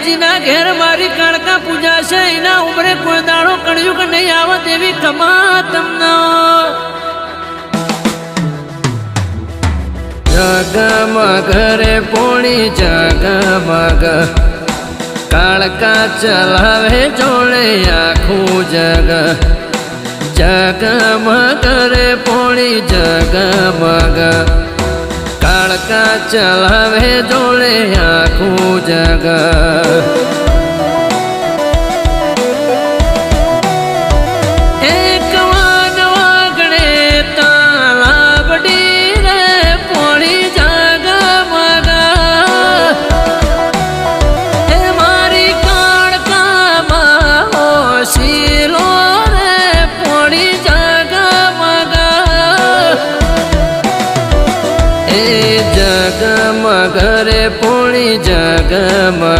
જીના ઘેર મારી કાળકા પૂજા છે એના ઉમરે કોઈ દાડો કળિયુગ નહીં આવે તેવી કમા તમને જગમગ રે પોણી જગમગ કાળકા ચલાવે જોડે આખું જગ જગમગ રે પોણી જગમગ કાળકા ચલાવે જોડે આખું જગ જગમગ રે પોણી જગમગ